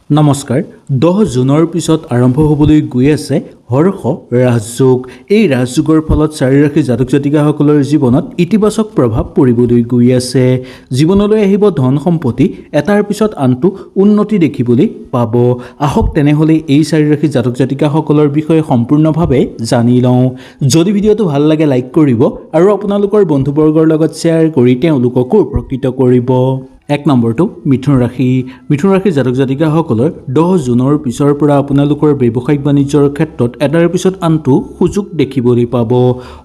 নমস্কাৰ 10 জুনৰ পিছত আৰম্ভ হ'বলৈ গৈ আছে হৰ্ষ ৰাজযোগ। এই ৰাজযোগৰ ফলত চাৰি ৰাশি জাতক জাতিকাসকলৰ জীৱনত ইতিবাচক প্ৰভাৱ পৰিবলৈ গৈ আছে। জীৱনলৈ আহিব ধন সম্পত্তি, এটাৰ পিছত আনটো উন্নতি দেখিবলৈ পাব। আহক তেনেহ'লে এই চাৰি ৰাশি জাতক জাতিকাসকলৰ বিষয়ে সম্পূৰ্ণভাৱে জানি লওঁ। যদি ভিডিঅ'টো ভাল লাগে লাইক কৰিব আৰু আপোনালোকৰ বন্ধুবৰ্গৰ লগত শ্বেয়াৰ কৰি তেওঁলোককো উপকৃত কৰিব। 1 নম্বৰটো মিথুন ৰাশি। মিথুন ৰাশিৰ জাতক জাতিকাসকলৰ 10 জুনৰ পিছৰ পৰা আপোনালোকৰ ব্যৱসায়িক বাণিজ্যৰ ক্ষেত্ৰত এটাৰ পিছত আনটো সুযোগ দেখিবলৈ পাব।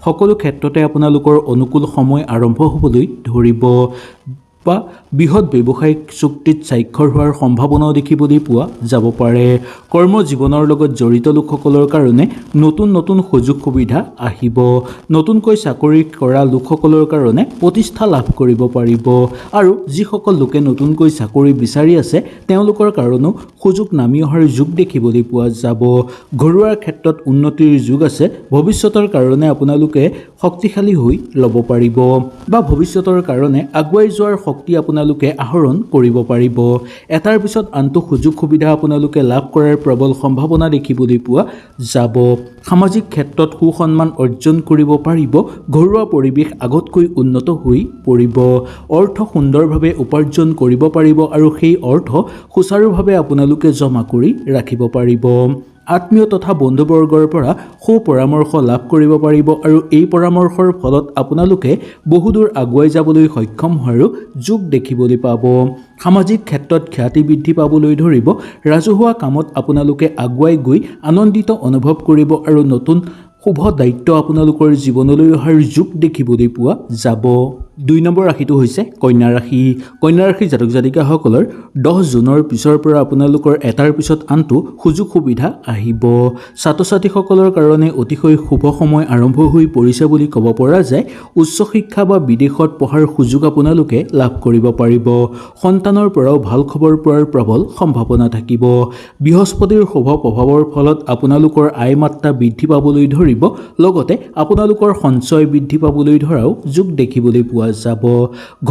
সকলো ক্ষেত্ৰতে আপোনালোকৰ অনুকূল সময় আৰম্ভ হ'বলৈ ধৰিব বা বৃহৎ ব্যৱসায়িক চুক্তিত স্বাক্ষৰ হোৱাৰ সম্ভাৱনাও দেখিবলৈ পোৱা যাব পাৰে। কৰ্ম জীৱনৰ লগত জড়িত লোকসকলৰ কাৰণে নতুন নতুন সুযোগ সুবিধা আহিব। নতুনকৈ চাকৰি কৰা লোকসকলৰ কাৰণে প্ৰতিষ্ঠা লাভ কৰিব পাৰিব আৰু যিসকল লোকে নতুনকৈ চাকৰি বিচাৰি আছে তেওঁলোকৰ কাৰণেও সুযোগ নামি অহাৰ যোগ দেখিবলৈ পোৱা যাব। ঘৰুৱাৰ ক্ষেত্ৰত উন্নতিৰ যোগ আছে। ভৱিষ্যতৰ কাৰণে আপোনালোকে শক্তিশালী হৈ ল'ব পাৰিব বা ভৱিষ্যতৰ কাৰণে আগুৱাই যোৱাৰ শক্তি আপোনালোকে আহৰণ কৰিব পাৰিব। এটাৰ পিছত আনটো সুযোগ সুবিধা আপোনালোকে লাভ কৰাৰ প্ৰবল সম্ভাৱনা দেখিবলৈ পোৱা যাব। সামাজিক ক্ষেত্ৰত সুসন্মান অৰ্জন কৰিব পাৰিব। ঘৰুৱা পৰিৱেশ আগতকৈ উন্নত হৈ পৰিব। অৰ্থ সুন্দৰভাৱে উপাৰ্জন কৰিব পাৰিব আৰু সেই অৰ্থ সুচাৰুভাৱে আপোনালোকে জমা কৰি ৰাখিব পাৰিব। আত্মীয় তথা বন্ধুবৰ্গৰ পৰা সু পৰামৰ্শ লাভ কৰিব পাৰিব আৰু এই পৰামৰ্শৰ ফলত আপোনালোকে বহুদূৰ আগুৱাই যাবলৈ সক্ষম হোৱাৰো যোগ দেখিবলৈ পাব। সামাজিক ক্ষেত্ৰত খ্যাতি বৃদ্ধি পাবলৈ ধৰিব। ৰাজহুৱা কামত আপোনালোকে আগুৱাই গৈ আনন্দিত অনুভৱ কৰিব আৰু নতুন শুভ দায়িত্ব আপোনালোকৰ জীৱনলৈ অহাৰ যোগ দেখিবলৈ পোৱা যাব। 2 নম্বৰ ৰাশিটো হৈছে কন্যা ৰাশি। কন্যা ৰাশিৰ জাতক জাতিকাসকলৰ 10 জুনৰ পিছৰ পৰা আপোনালোকৰ এটাৰ পিছত আনটো সুযোগ সুবিধা আহিব। ছাত্ৰ ছাত্ৰীসকলৰ কাৰণে অতিশয় শুভ সময় আৰম্ভ হৈ পৰিছে বুলি ক'ব পৰা যায়। উচ্চ শিক্ষা বা বিদেশত পঢ়াৰ সুযোগ আপোনালোকে লাভ কৰিব পাৰিব। সন্তানৰ পৰাও ভাল খবৰ পোৱাৰ প্ৰবল সম্ভাৱনা থাকিব। বৃহস্পতিৰ শুভ প্ৰভাৱৰ ফলত আপোনালোকৰ আয় মাত্ৰা বৃদ্ধি পাবলৈ ধৰিব। লগতে আপোনালোকৰ সঞ্চয় বৃদ্ধি পাবলৈ ধৰাও যোগ দেখিবলৈ পোৱা যাব।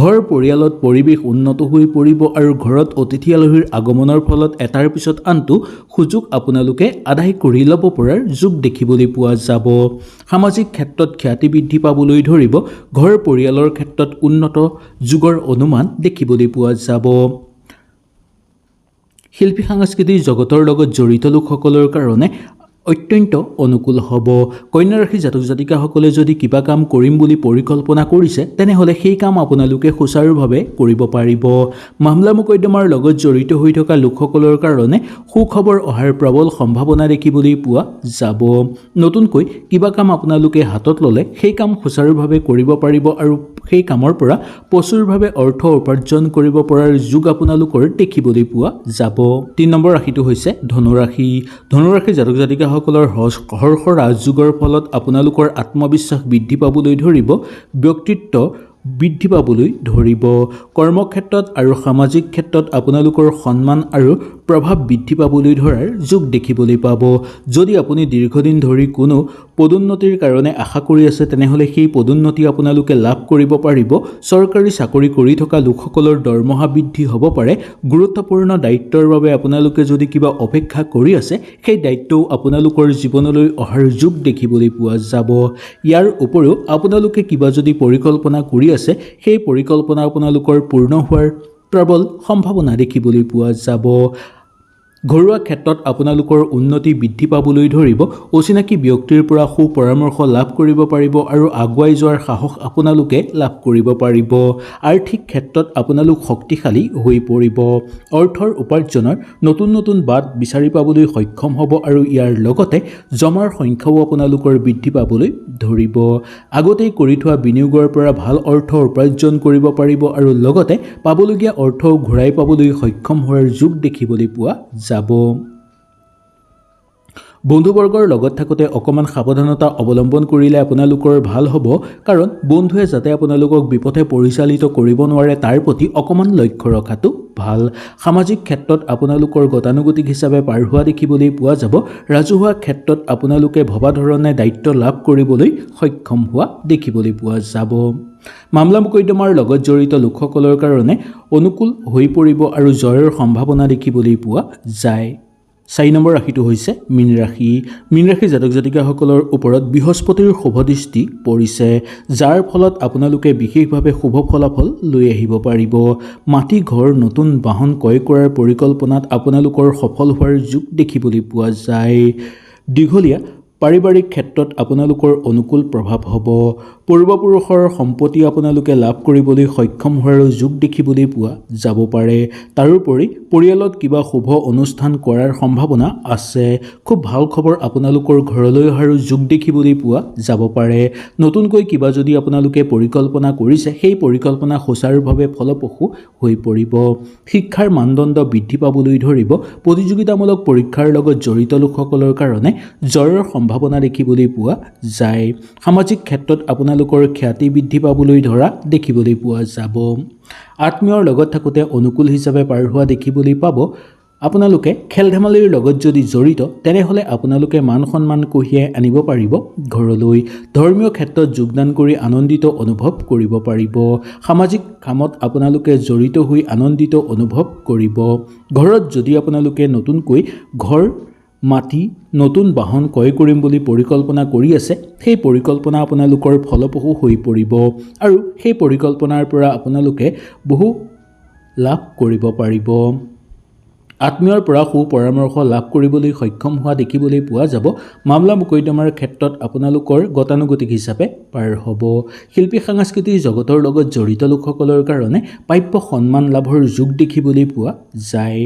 ঘৰ পৰিয়ালত পৰিৱেশ উন্নত হৈ পৰিব আৰু ঘৰত অতিথি আলহীৰ আগমনৰ ফলত এটাৰ পিছত আনটো সুযোগ আপোনালোকে আদায় কৰি ল'ব পৰাৰ যোগ দেখিবলৈ পোৱা যাব। সামাজিক ক্ষেত্ৰত খ্যাতি বৃদ্ধি পাবলৈ ধৰিব। ঘৰ পৰিয়ালৰ ক্ষেত্ৰত উন্নত যুগৰ অনুমান দেখিবলৈ পোৱা যাব। শিল্পী সাংস্কৃতিক জগতৰ লগত জড়িত লোকসকলৰ কাৰণে অত্যন্ত অনুকূল হ'ব। কন্যা ৰাশিৰ জাতক জাতিকাসকলে যদি কিবা কাম কৰিম বুলি পৰিকল্পনা কৰিছে তেনেহ'লে সেই কাম আপোনালোকে সুচাৰুভাৱে কৰিব পাৰিব। মামলা মোকদ্দমাৰ লগত জড়িত হৈ থকা লোকসকলৰ কাৰণে সুখবৰ অহাৰ প্ৰবল সম্ভাৱনা দেখিবলৈ পোৱা যাব। নতুনকৈ কিবা কাম আপোনালোকে হাতত ল'লে সেই কাম সুচাৰুভাৱে কৰিব পাৰিব আৰু সেই কামৰ পৰা প্ৰচুৰভাৱে অৰ্থ উপাৰ্জন কৰিব পৰাৰ যোগ আপোনালোকৰ দেখিবলৈ পোৱা যাব। 3 নম্বৰ ৰাশিটো হৈছে ধনু ৰাশি। ধনু ৰাশিৰ জাতক জাতিকাসকলৰ হৰ্ষ ৰাজযোগৰ ফলত আপোনালোকৰ আত্মবিশ্বাস বৃদ্ধি পাবলৈ ধৰিব। ব্যক্তিত্ব বৃদ্ধি পাবলৈ ধৰিব। কৰ্মক্ষেত্ৰত আৰু সামাজিক ক্ষেত্ৰত আপোনালোকৰ সন্মান আৰু প্ৰভাৱ বৃদ্ধি পাবলৈ ধৰাৰ যোগ দেখিবলৈ পাব। যদি আপুনি দীৰ্ঘদিন ধৰি কোনো পদোন্নতিৰ কাৰণে আশা কৰি আছে তেনেহ'লে সেই পদোন্নতি আপোনালোকে লাভ কৰিব পাৰিব। চৰকাৰী চাকৰি কৰি থকা লোকসকলৰ দৰমহা বৃদ্ধি হ'ব পাৰে। গুৰুত্বপূৰ্ণ দায়িত্বৰ বাবে আপোনালোকে যদি কিবা অপেক্ষা কৰি আছে সেই দায়িত্বও আপোনালোকৰ জীৱনলৈ অহাৰ যোগ দেখিবলৈ পোৱা যাব। ইয়াৰ উপৰিও আপোনালোকে কিবা যদি পৰিকল্পনা কৰি আছে সেই পৰিকল্পনা আপোনালোকৰ পূৰ্ণ হোৱাৰ প্ৰবল সম্ভাৱনা দেখিবলৈ পোৱা যাব। ঘৰুৱা ক্ষেত্ৰত আপোনালোকৰ উন্নতি বৃদ্ধি পাবলৈ ধৰিব। অচিনাকি ব্যক্তিৰ পৰা সু পৰামৰ্শ লাভ কৰিব পাৰিব আৰু আগুৱাই যোৱাৰ সাহস আপোনালোকে লাভ কৰিব পাৰিব। আৰ্থিক ক্ষেত্ৰত আপোনালোক শক্তিশালী হৈ পৰিব। অৰ্থৰ উপাৰ্জনৰ নতুন নতুন বাট বিচাৰি পাবলৈ সক্ষম হ'ব আৰু ইয়াৰ লগতে জমাৰ সংখ্যাও আপোনালোকৰ বৃদ্ধি পাবলৈ ধৰিব। আগতেই কৰি থোৱা বিনিয়োগৰ পৰা ভাল অৰ্থ উপাৰ্জন কৰিব পাৰিব আৰু লগতে পাবলগীয়া অৰ্থও ঘূৰাই পাবলৈ সক্ষম হোৱাৰ যোগ দেখিবলৈ পোৱা যাব। বন্ধুবৰ্গৰ লগত থাকোঁতে অকণমান সাৱধানতা অৱলম্বন কৰিলে আপোনালোকৰ ভাল হ'ব, কাৰণ বন্ধুৱে যাতে আপোনালোকক বিপথে পৰিচালিত কৰিব নোৱাৰে তাৰ প্ৰতি অকণমান লক্ষ্য ৰখাটো ভাল। সামাজিক ক্ষেত্ৰত আপোনালোকৰ গতানুগতিক হিচাপে পাৰ হোৱা দেখিবলৈ পোৱা যাব। ৰাজহুৱা ক্ষেত্ৰত আপোনালোকে ভবা ধৰণে দায়িত্ব লাভ কৰিবলৈ সক্ষম হোৱা দেখিবলৈ পোৱা যাব। মামলা মোকদ্দমাৰ লগত জড়িত লোকসকলৰ কাৰণে অনুকূল হৈ পৰিব আৰু জয়ৰ সম্ভাৱনা দেখিবলৈ পোৱা যায়। 4 নম্বৰ ৰাশিটো হৈছে মীন ৰাশি। মীন ৰাশি জাতক জাতিকাসকলৰ ওপৰত বৃহস্পতিৰ শুভ দৃষ্টি পৰিছে, যাৰ ফলত আপোনালোকে বিশেষভাৱে শুভ ফলাফল লৈ আহিব পাৰিব। মাটি ঘৰ নতুন বাহন ক্ৰয় কৰাৰ পৰিকল্পনাত আপোনালোকৰ সফল হোৱাৰ যোগ দেখিবলৈ পোৱা যায়। দীঘলীয়া পাৰিবাৰিক ক্ষেত্ৰত আপোনালোকৰ অনুকূল প্ৰভাৱ হ'ব। পূৰ্বপুৰুষৰ সম্পত্তি আপোনালোকে লাভ কৰিবলৈ সক্ষম হোৱাৰ যোগ দেখিবলৈ পোৱা যাব পাৰে। তাৰোপৰি পৰিয়ালত কিবা শুভ অনুষ্ঠান কৰাৰ সম্ভাৱনা আছে। খুব ভাল খবৰ আপোনালোকৰ ঘৰলৈ অহাৰ যোগ দেখিবলৈ পোৱা যাব পাৰে। নতুনকৈ কিবা যদি আপোনালোকে পৰিকল্পনা কৰিছে, সেই পৰিকল্পনা সুচাৰুভাৱে ফলপ্ৰসূ হৈ পৰিব। শিক্ষাৰ মানদণ্ড বৃদ্ধি পাবলৈ ধৰিব। প্ৰতিযোগিতামূলক পৰীক্ষাৰ লগত জড়িত লোকসকলৰ কাৰণে জয়ৰ সম্ভাৱনা দেখিবলৈ পোৱা যায়। সামাজিক ক্ষেত্ৰত আপোনালোকৰ খ্যাতি বৃদ্ধি পাবলৈ ধৰা দেখিবলৈ পোৱা যাব। আত্মীয়ৰ লগত থাকোঁতে অনুকূল হিচাপে পাৰ হোৱা দেখিবলৈ পাব। আপোনালোকে খেল ধেমালিৰ লগত যদি জড়িত, তেনেহ'লে আপোনালোকে মান সন্মান কঢ়িয়াই আনিব পাৰিব ঘৰলৈ। ধৰ্মীয় ক্ষেত্ৰত যোগদান কৰি আনন্দিত অনুভৱ কৰিব পাৰিব। সামাজিক কামত আপোনালোকে জড়িত হৈ আনন্দিত অনুভৱ কৰিব। ঘৰত যদি আপোনালোকে নতুনকৈ ঘৰ মাটি নতুন বাহন ক্ৰয় কৰিম বুলি পৰিকল্পনা কৰি আছে, সেই পৰিকল্পনা আপোনালোকৰ ফলপ্ৰসূ হৈ পৰিব আৰু সেই পৰিকল্পনাৰ পৰা আপোনালোকে বহু লাভ কৰিব পাৰিব। আত্মীয়ৰ পৰা সু পৰামৰ্শ লাভ কৰিবলৈ সক্ষম হোৱা দেখিবলৈ পোৱা যাব। মামলা মোকদ্দমাৰ ক্ষেত্ৰত আপোনালোকৰ গতানুগতিক হিচাপে পাৰ হ'ব। শিল্পী সাংস্কৃতিক জগতৰ লগত জড়িত লোকসকলৰ কাৰণে প্ৰাপ্য সন্মান লাভৰ যোগ দেখিবলৈ পোৱা যায়।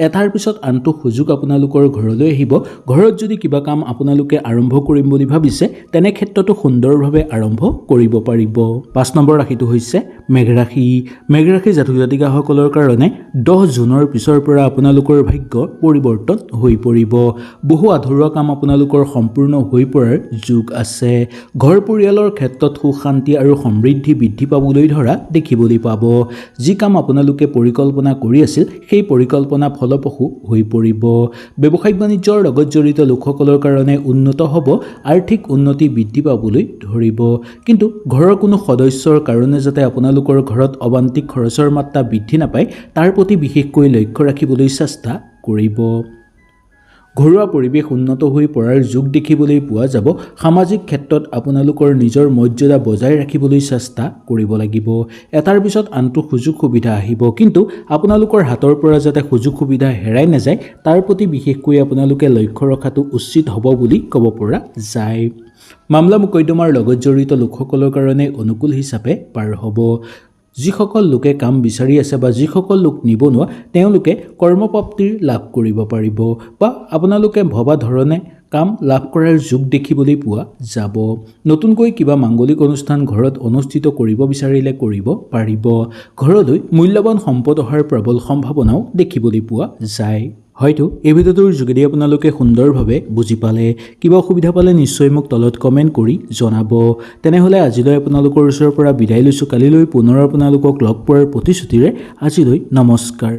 এটাৰ পিছত আনটো সুযোগ আপোনালোকৰ ঘৰলৈ আহিব। ঘৰত যদি কিবা কাম আপোনালোকে আৰম্ভ কৰিম বুলি ভাবিছে, তেনে ক্ষেত্ৰতো সুন্দৰভাৱে আৰম্ভ কৰিব পাৰিব। 5 নম্বৰ ৰাশিটো হৈছে মেঘ ৰাশি। মেঘ ৰাশি জাতক জাতিকাসকলৰ কাৰণে 10 জুনৰ পিছৰ পৰা আপোনালোকৰ ভাগ্য পৰিৱৰ্তন হৈ পৰিব। বহু আধৰুৱা কাম আপোনালোকৰ সম্পূৰ্ণ হৈ পৰাৰ যোগ আছে। ঘৰ পৰিয়ালৰ ক্ষেত্ৰত সুখ শান্তি আৰু সমৃদ্ধি বৃদ্ধি পাবলৈ ধৰা দেখিবলৈ পাব। যি কাম আপোনালোকে পৰিকল্পনা কৰি আছিল, সেই পৰিকল্পনা ফলপ্ৰসূ হৈ পৰিব। ব্যৱসায়িক বাণিজ্যৰ লগত জড়িত লোকসকলৰ কাৰণে উন্নত হ'ব। আৰ্থিক উন্নতি বৃদ্ধি পাবলৈ ধৰিব। কিন্তু ঘৰৰ কোনো সদস্যৰ কাৰণে যাতে আপোনালোকৰ ঘৰত অবান্তিক খৰচৰ মাত্ৰা বৃদ্ধি নাপায়, তাৰ প্ৰতি বিশেষকৈ লক্ষ্য ৰাখিবলৈ চেষ্টা কৰিব। ঘৰুৱা পৰিৱেশ উন্নত হৈ পৰাৰ যোগ দেখিবলৈ পোৱা যাব। সামাজিক ক্ষেত্ৰত আপোনালোকৰ নিজৰ মৰ্যাদা বজাই ৰাখিবলৈ চেষ্টা কৰিব লাগিব। এটাৰ পিছত আনটো সুযোগ সুবিধা আহিব, কিন্তু আপোনালোকৰ হাতৰ পৰা যাতে সুযোগ সুবিধা হেৰাই নাযায়, তাৰ প্ৰতি বিশেষকৈ আপোনালোকে লক্ষ্য ৰখাটো উচিত হ'ব বুলি ক'ব পৰা যায়। মামলা মোকদ্দমাৰ লগত জড়িত লোকসকলৰ কাৰণে অনুকূল হিচাপে পাৰ হ'ব। যিসকল লোকে কাম বিচাৰি আছে বা যিসকল লোক নিবনুৱা, তেওঁলোকে কৰ্মপ্ৰাপ্তিৰ লাভ কৰিব পাৰিব বা আপোনালোকে ভবা ধৰণে কাম লাভ কৰাৰ যোগ দেখিবলৈ পোৱা যাব। নতুনকৈ কিবা মাংগলিক অনুষ্ঠান ঘৰত অনুষ্ঠিত কৰিব বিচাৰিলে কৰিব পাৰিব। ঘৰলৈ মূল্যৱান সম্পদ অহাৰ প্ৰবল সম্ভাৱনাও দেখিবলৈ পোৱা যায়। হয়তো এই ভিডিঅ'টোৰ যোগেদি আপোনালোকে সুন্দৰভাৱে বুজি পালে। কিবা অসুবিধা পালে নিশ্চয় মোক তলত কমেণ্ট কৰি জনাব। তেনেহ'লে আজিলৈ আপোনালোকৰ ওচৰৰ পৰা বিদায় লৈছোঁ। কালিলৈ পুনৰ আপোনালোকক লগ পোৱাৰ প্ৰতিশ্ৰুতিৰে আজিলৈ নমস্কাৰ।